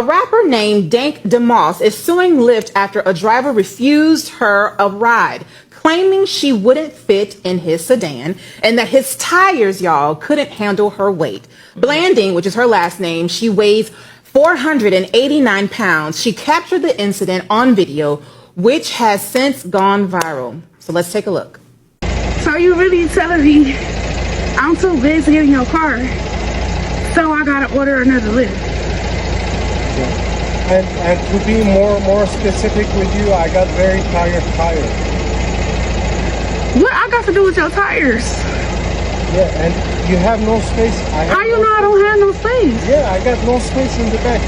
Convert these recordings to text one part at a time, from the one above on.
A rapper named Dank Demoss is suing Lyft after a driver refused her a ride, claiming she wouldn't fit in his sedan and that his tires, y'all, couldn't handle her weight. Blanding, which is her last name, she weighs 489 pounds. She captured the incident on video, which has since gone viral. So let's take a look. So you really telling me I'm too big to get in your car, so I gotta order another Lyft? And to be more specific with you, I got very tired tires. What I got to do with your tires? Yeah, and you have no space. How you know I don't have no space? Yeah, I got no space in the back.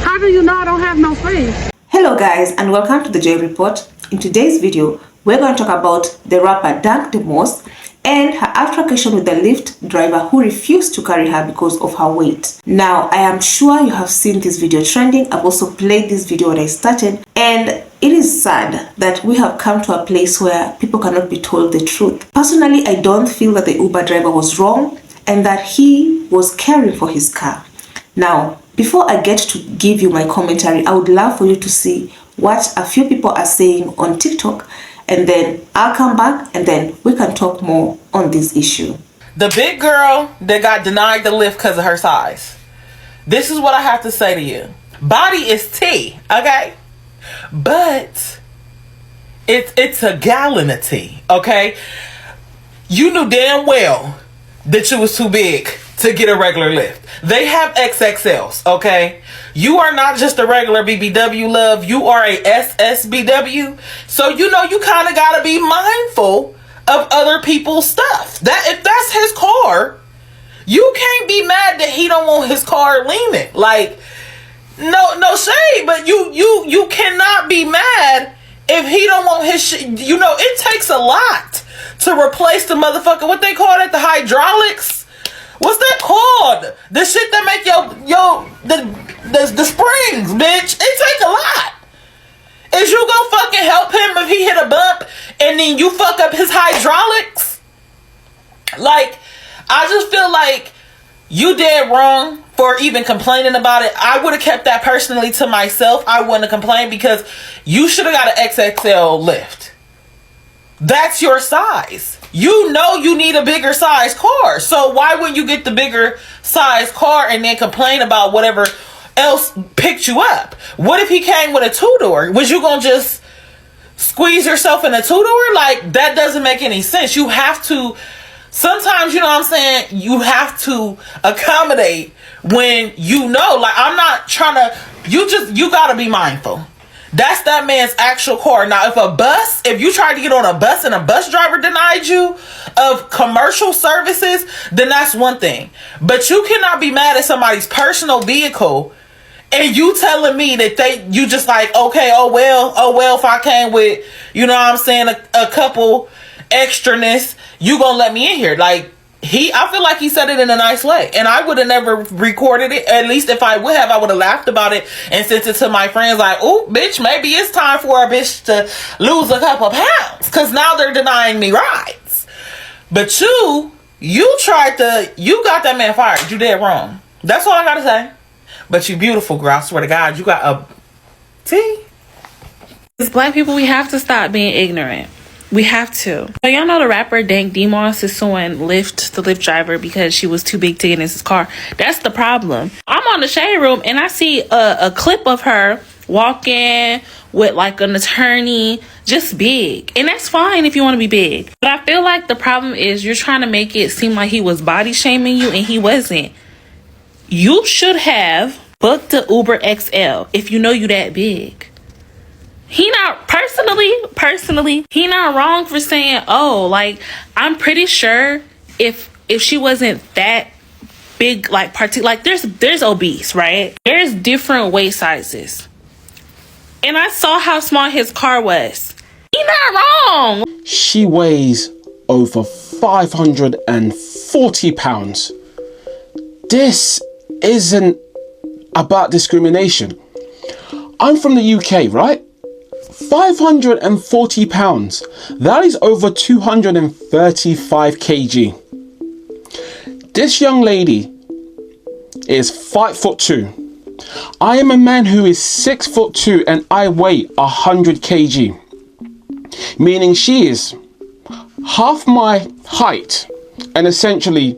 How do you know I don't have no space? Hello guys, and welcome to the J Report. In today's video, we're going to talk about the rapper Dank Demos and her altercation with the Lyft driver who refused to carry her because of her weight. Now, I am sure you have seen this video trending. I've also played this video when I started, and it is sad that we have come to a place where people cannot be told the truth. Personally, I don't feel that the Uber driver was wrong and that he was caring for his car. Now, before I get to give you my commentary, I would love for you to see what a few people are saying on TikTok, and then I'll come back and then we can talk more on this issue. The big girl that got denied the lift because of her size. This is what I have to say to you. Body is tea, okay? But it's a gallon of tea, okay? You knew damn well that you was too big to get a regular lift. They have XXLs, okay? You are not just a regular BBW, love. You are a SSBW. So, you know, you kind of got to be mindful of other people's stuff. That if that's his car, you can't be mad that he don't want his car leaning. Like, no shade, but you cannot be mad if he don't want his shit. You know, it takes a lot to replace the motherfucker, what they call it, the hydraulics. What's that called? The shit that make the springs, bitch. It take a lot. Is you gonna fucking help him if he hit a bump and then you fuck up his hydraulics? Like, I just feel like you did wrong for even complaining about it. I would have kept that personally to myself. I wouldn't have complained because you should have got an XXL lift. That's your size. You know you need a bigger size car. So why wouldn't you get the bigger size car and then complain about whatever else picked you up? What if he came with a two-door? Was you gonna just squeeze yourself in a two-door? Like, that doesn't make any sense. You have to, sometimes, you know what I'm saying, you have to accommodate when you know, like, I'm not trying to, you gotta be mindful. That's that man's actual car. Now, if you tried to get on a bus and a bus driver denied you of commercial services, then that's one thing. But you cannot be mad at somebody's personal vehicle and you telling me that you just like, okay, oh well, if I came with, you know what I'm saying, a couple extraness, you gonna let me in here. Like, I feel like he said it in a nice way, and I would have never recorded it. At least if I would have, I would have laughed about it and sent it to my friends like, oh, bitch, maybe it's time for a bitch to lose a couple pounds because now they're denying me rides. But you got that man fired. You did wrong. That's all I gotta say. But you beautiful, girl. I swear to God, you got a T. As black people, we have to stop being ignorant. We have to. So y'all know the rapper Dank Demos is suing the Lyft driver because she was too big to get in his car. That's the problem. I'm on the shade room and I see a clip of her walking with like an attorney, just big. And that's fine if you want to be big. But I feel like the problem is you're trying to make it seem like he was body shaming you, and he wasn't. You should have booked the Uber XL if you know you that big. He not personally, he not wrong for saying, oh, like, I'm pretty sure if she wasn't that big, like, there's obese, right? There's different waist sizes. And I saw how small his car was. He not wrong. She weighs over 540 pounds. This isn't about discrimination. I'm from the UK, right? 540 pounds. That is over 235 kg. This young lady is 5'2". I am a man who is 6'2" and I weigh 100 kg, meaning she is half my height and essentially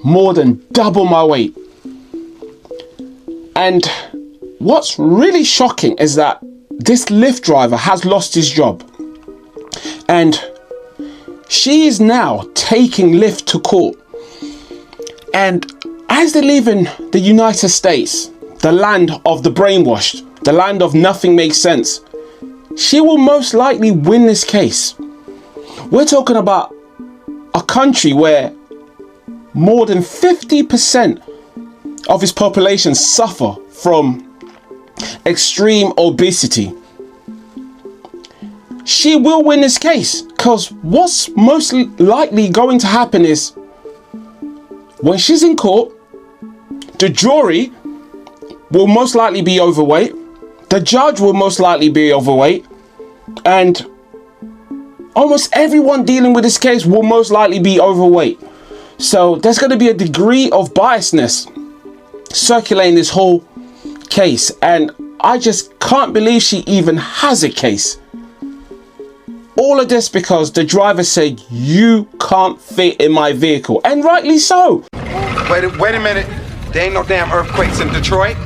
more than double my weight. And what's really shocking is that this Lyft driver has lost his job, and she is now taking Lyft to court. And as they live in the United States, the land of the brainwashed, the land of nothing makes sense, she will most likely win this case. We're talking about a country where more than 50% of its population suffer from extreme obesity. She will win this case, because what's most likely going to happen is when she's in court, the jury will most likely be overweight, the judge will most likely be overweight, and almost everyone dealing with this case will most likely be overweight. So there's going to be a degree of biasness circulating this whole case, and I just can't believe she even has a case. All of this because the driver said, "You can't fit in my vehicle," and rightly so. Wait a minute. There ain't no damn earthquakes in Detroit.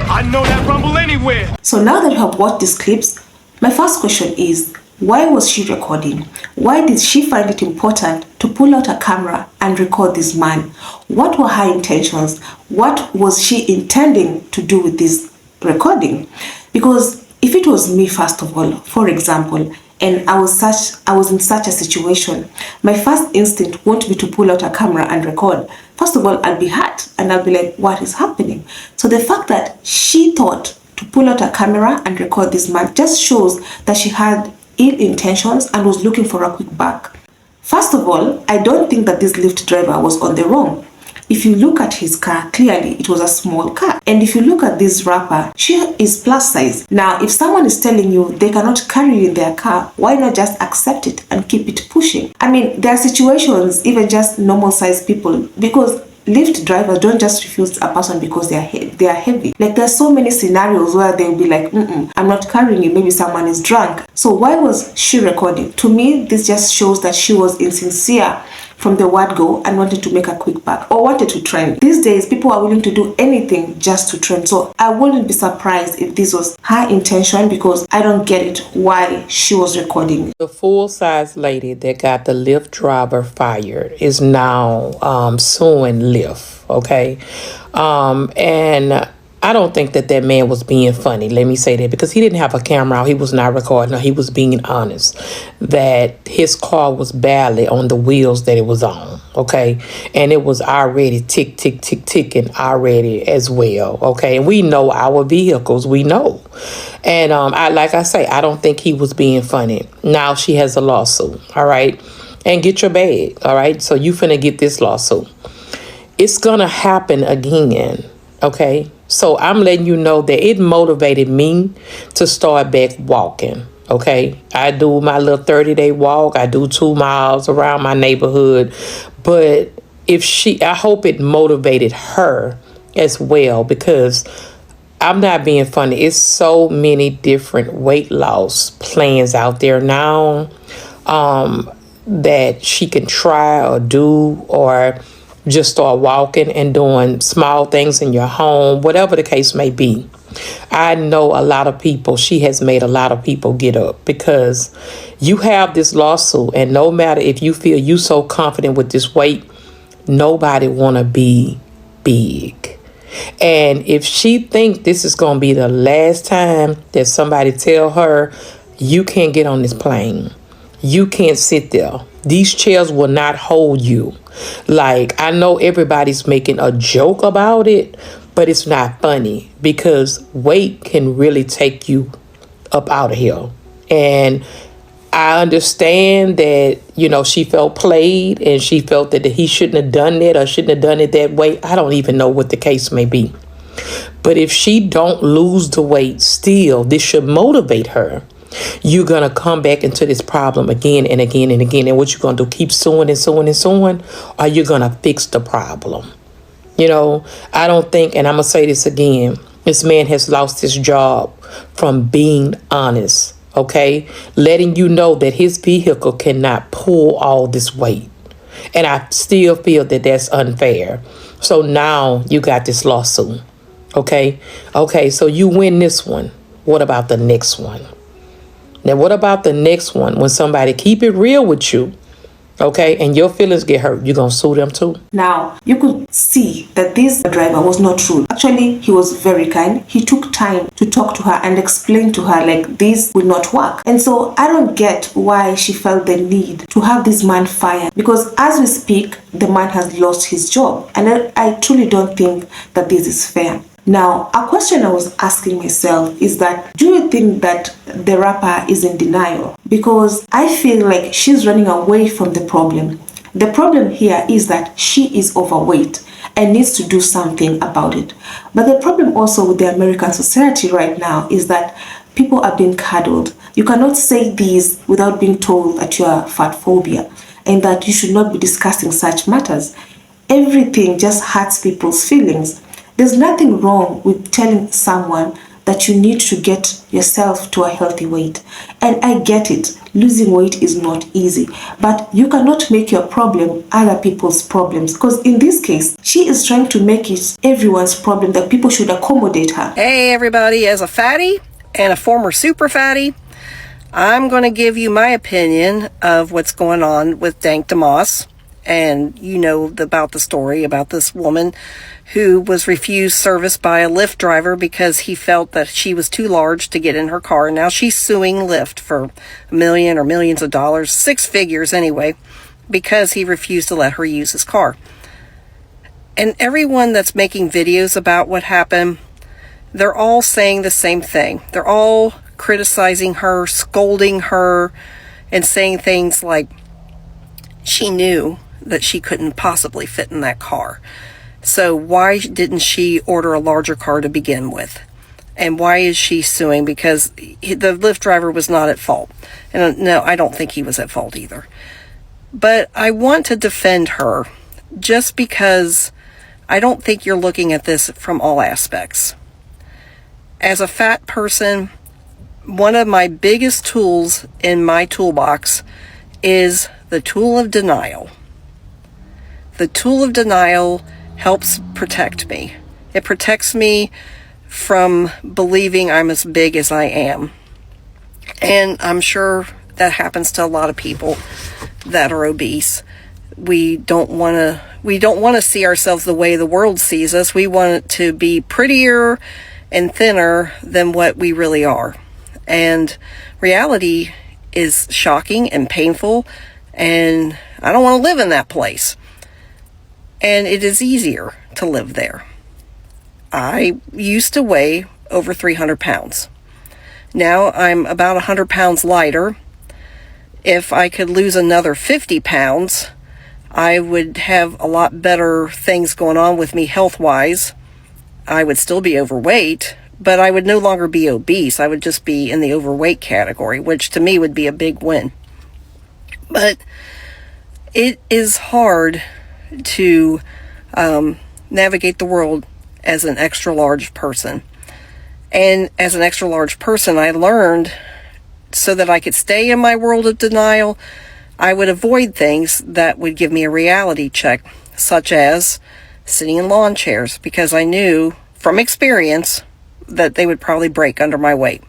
I know that rumble anywhere. So now that you have watched these clips, my first question is, why was she recording? Why did she find it important to pull out a camera and record this man? What were her intentions? What was she intending to do with this recording? Because if it was me, first of all, for example, and I was in such a situation, my first instinct won't be to pull out a camera and record. First of all, I'll be hurt and I'll be like, what is happening? So the fact that she thought to pull out a camera and record this man just shows that she had ill intentions and was looking for a quick buck. First of all, I don't think that this Lyft driver was on the wrong. If you look at his car, clearly it was a small car. And if you look at this rapper, she is plus size. Now, if someone is telling you they cannot carry you in their car, why not just accept it and keep it pushing? I mean, there are situations, even just normal size people, because Lyft drivers don't just refuse a person because they are heavy. Like, there are so many scenarios where they'll be like, I'm not carrying you, maybe someone is drunk. So why was she recording? To me, this just shows that she was insincere from the word go and wanted to make a quick buck or wanted to trend. These days, people are willing to do anything just to trend. So I wouldn't be surprised if this was her intention, because I don't get it why she was recording. The full-size lady that got the Lyft driver fired is now suing Lyft, okay? And I don't think that man was being funny. Let me say that, because he didn't have a camera out. He was not recording. No, he was being honest that his car was barely on the wheels that it was on. Okay. And it was already ticking already as well. Okay. And we know our vehicles. We know. And like I say, I don't think he was being funny. Now she has a lawsuit. All right. And get your bag. All right. So you finna get this lawsuit. It's going to happen again. Okay. So I'm letting you know that it motivated me to start back walking. Okay. I do my little 30-day walk. I do 2 miles around my neighborhood. But I hope it motivated her as well, because I'm not being funny. It's so many different weight loss plans out there now that she can try or do, or just start walking and doing small things in your home, whatever the case may be. I know a lot of people, she has made a lot of people get up, because you have this lawsuit, and no matter if you feel you so confident with this weight, nobody want to be big. And if she think this is going to be the last time that somebody tell her, you can't get on this plane, you can't sit there, these chairs will not hold you. Like, I know everybody's making a joke about it, but it's not funny, because weight can really take you up out of here. And I understand that, she felt played, and she felt that he shouldn't have done that or shouldn't have done it that way. I don't even know what the case may be. But if she don't lose the weight still, this should motivate her. You're going to come back into this problem again and again and again. And what you're going to do, keep suing and suing and suing? Or you're going to fix the problem? You know, I don't think, and I'm going to say this again, this man has lost his job from being honest, okay? Letting you know that his vehicle cannot pull all this weight. And I still feel that that's unfair. So now you got this lawsuit, okay? Okay, so you win this one. What about the next one? Now, what about the next one when somebody keep it real with you, okay, and your feelings get hurt? You gonna sue them too? Now, you could see that this driver was not rude. Actually, he was very kind. He took time to talk to her and explain to her, like, this will not work. And so I don't get why she felt the need to have this man fired, because as we speak, the man has lost his job. And I truly don't think that this is fair. Now, a question I was asking myself is that, do you think that the rapper is in denial? Because I feel like she's running away from the problem. The problem here is that she is overweight and needs to do something about it. But the problem also with the American society right now is that people are being coddled. You cannot say this without being told that you are fat phobia and that you should not be discussing such matters. Everything just hurts people's feelings. There's nothing wrong with telling someone that you need to get yourself to a healthy weight. And I get it, losing weight is not easy, but you cannot make your problem other people's problems, because in this case, she is trying to make it everyone's problem, that people should accommodate her. Hey everybody, as a fatty and a former super fatty, I'm going to give you my opinion of what's going on with Dank Demoss. And you know about the story about this woman who was refused service by a Lyft driver because he felt that she was too large to get in her car. Now she's suing Lyft for $1 million or millions of dollars, 6 figures anyway, because he refused to let her use his car. And everyone that's making videos about what happened, they're all saying the same thing. They're all criticizing her, scolding her, and saying things like, she knew that she couldn't possibly fit in that car. So why didn't she order a larger car to begin with? And why is she suing? Because the Lyft driver was not at fault. And no, I don't think he was at fault either. But I want to defend her just because I don't think you're looking at this from all aspects. As a fat person, one of my biggest tools in my toolbox is the tool of denial. The tool of denial helps protect me. It protects me from believing I'm as big as I am. And I'm sure that happens to a lot of people that are obese. We don't want to see ourselves the way the world sees us. We want it to be prettier and thinner than what we really are. And reality is shocking and painful, and I don't want to live in that place. And it is easier to live there. I used to weigh over 300 pounds. Now I'm about 100 pounds lighter. If I could lose another 50 pounds, I would have a lot better things going on with me health-wise. I would still be overweight, but I would no longer be obese. I would just be in the overweight category, which to me would be a big win. But it is hard to navigate the world as an extra large person. And as an extra large person, I learned, so that I could stay in my world of denial, I would avoid things that would give me a reality check, such as sitting in lawn chairs, because I knew from experience that they would probably break under my weight.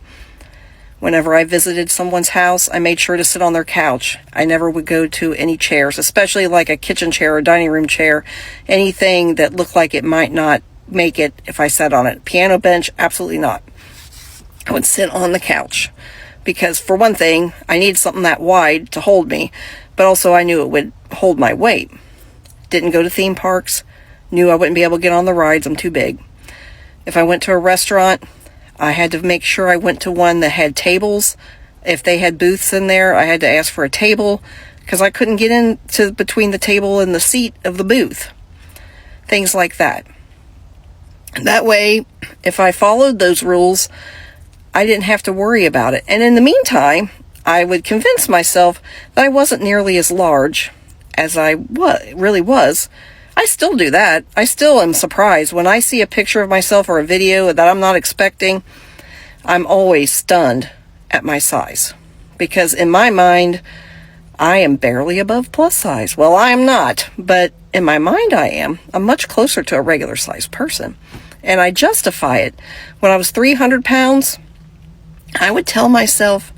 Whenever I visited someone's house, I made sure to sit on their couch. I never would go to any chairs, especially like a kitchen chair or dining room chair, anything that looked like it might not make it if I sat on it. Piano bench, absolutely not. I would sit on the couch because, for one thing, I needed something that wide to hold me, but also I knew it would hold my weight. Didn't go to theme parks, knew I wouldn't be able to get on the rides, I'm too big. If I went to a restaurant, I had to make sure I went to one that had tables. If they had booths in there, I had to ask for a table because I couldn't get into between the table and the seat of the booth. Things like that. That way, if I followed those rules, I didn't have to worry about it. And in the meantime, I would convince myself that I wasn't nearly as large as I really was. I still do that. I still am surprised. When I see a picture of myself or a video that I'm not expecting, I'm always stunned at my size. Because in my mind, I am barely above plus size. Well, I am not, but in my mind I am. I'm much closer to a regular sized person. And I justify it. When I was 300 pounds, I would tell myself,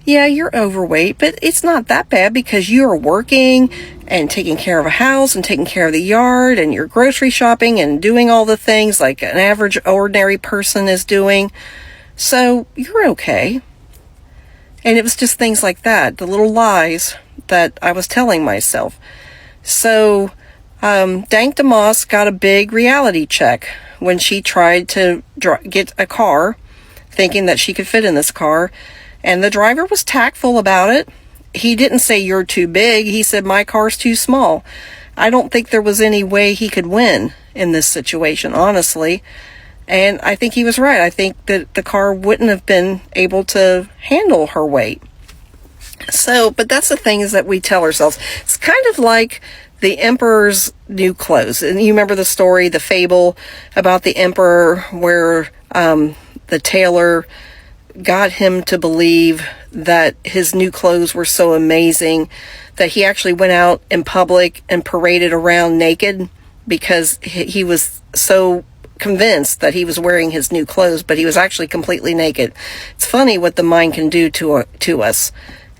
yeah, you're overweight, but it's not that bad because you're working and taking care of a house and taking care of the yard and you're grocery shopping and doing all the things like an average ordinary person is doing. So you're okay. And it was just things like that, the little lies that I was telling myself. So Dank Demoss got a big reality check when she tried to get a car, thinking that she could fit in this car. And the driver was tactful about it. He didn't say, you're too big. He said, my car's too small. I don't think there was any way he could win in this situation, honestly. And I think he was right. I think that the car wouldn't have been able to handle her weight. So, but that's the thing is that we tell ourselves. It's kind of like the emperor's new clothes. And you remember the story, the fable about the emperor where the tailor got him to believe that his new clothes were so amazing that he actually went out in public and paraded around naked because he was so convinced that he was wearing his new clothes, but he was actually completely naked. It's funny what the mind can do to us.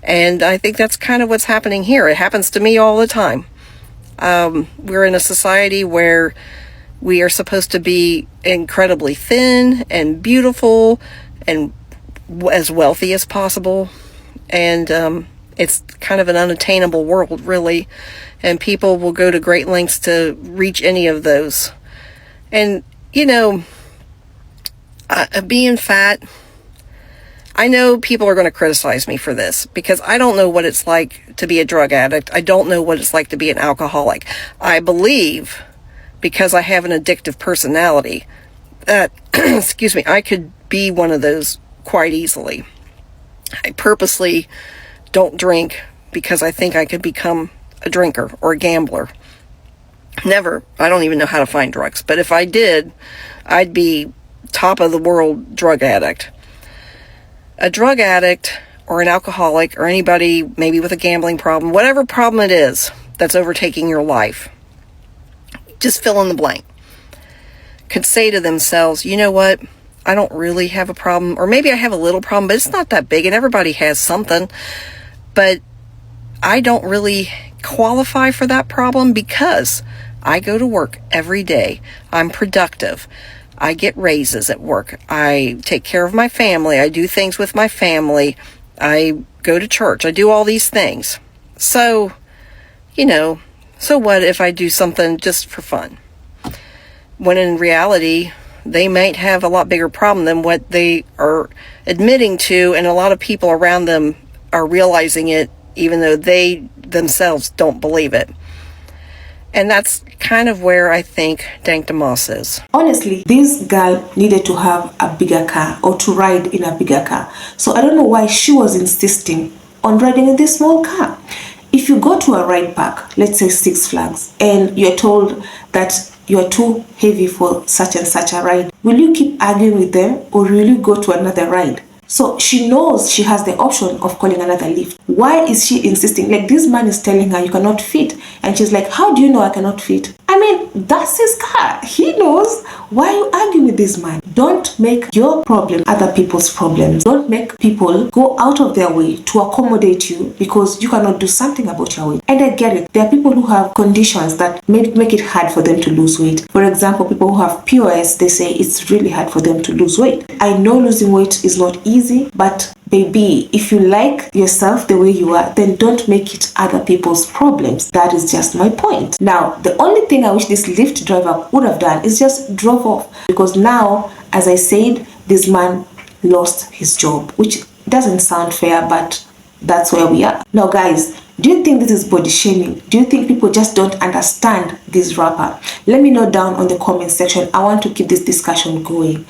And I think that's kind of what's happening here. It happens to me all the time. We're in a society where we are supposed to be incredibly thin and beautiful and as wealthy as possible. And it's kind of an unattainable world, really. And people will go to great lengths to reach any of those. And you know, being fat, I know people are going to criticize me for this because I don't know what it's like to be a drug addict. I don't know what it's like to be an alcoholic. I believe, because I have an addictive personality, that, excuse me, I could be one of those quite easily. I purposely don't drink because I think I could become a drinker or a gambler. Never. I don't even know how to find drugs. But if I did, I'd be top of the world drug addict. A drug addict or an alcoholic or anybody maybe with a gambling problem, whatever problem it is that's overtaking your life, just fill in the blank, could say to themselves, you know what? I don't really have a problem. Or maybe I have a little problem, but it's not that big and everybody has something. But I don't really qualify for that problem because I go to work every day. I'm productive. I get raises at work. I take care of my family. I do things with my family. I go to church. I do all these things. So, you know, so what if I do something just for fun? When in reality, they might have a lot bigger problem than what they are admitting to, and a lot of people around them are realizing it, even though they themselves don't believe it. And that's kind of where I think Dank Demoss is. Honestly, this girl needed to have a bigger car or to ride in a bigger car. So I don't know why she was insisting on riding in this small car. If you go to a ride park, let's say Six Flags, and you're told that you're too heavy for such and such a ride, will you keep arguing with them or will you go to another ride? So she knows she has the option of calling another Lyft. Why is she insisting? Like, this man is telling her you cannot fit. And she's like, how do you know I cannot fit? I mean, that's his car. He knows. Why are you arguing with this man? Don't make your problem other people's problems. Don't make people go out of their way to accommodate you because you cannot do something about your weight. And I get it. There are people who have conditions that make it hard for them to lose weight. For example, people who have POS, they say it's really hard for them to lose weight. I know losing weight is not easy, but baby, if you like yourself the way you are, then don't make it other people's problems. That is just my point. Now, the only thing I wish this Lyft driver would have done is just drove off, because now, as I said, this man lost his job, which doesn't sound fair, but that's where we are. Now, guys, do you think this is body shaming? Do you think people just don't understand this rapper? Let me know down on the comment section. I want to keep this discussion going.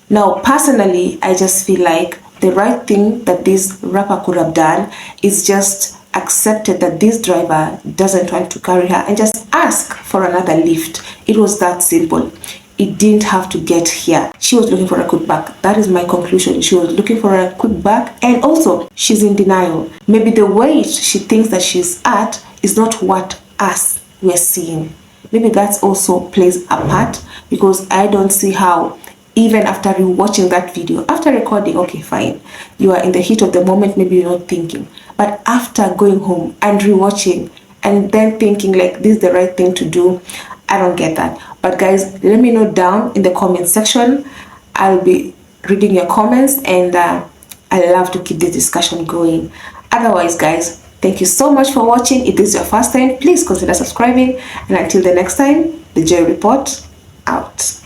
Now, personally, I just feel like the right thing that this rapper could have done is just accepted that this driver doesn't want to carry her and just ask for another lift. It was that simple. It didn't have to get here. She was looking for a quick buck. That is my conclusion. She was looking for a quick buck, and also she's in denial. Maybe the weight she thinks that she's at is not what us we're seeing. Maybe that's also plays a part, because I don't see how, even after rewatching that video, after recording, okay, fine, you are in the heat of the moment, maybe you're not thinking, but after going home and rewatching and then thinking like this is the right thing to do, I don't get that. But guys, let me know down in the comment section. I'll be reading your comments, and I love to keep this discussion going. Otherwise, guys, thank you so much for watching. If this is your first time, please consider subscribing, and until the next time, the Joy Report out.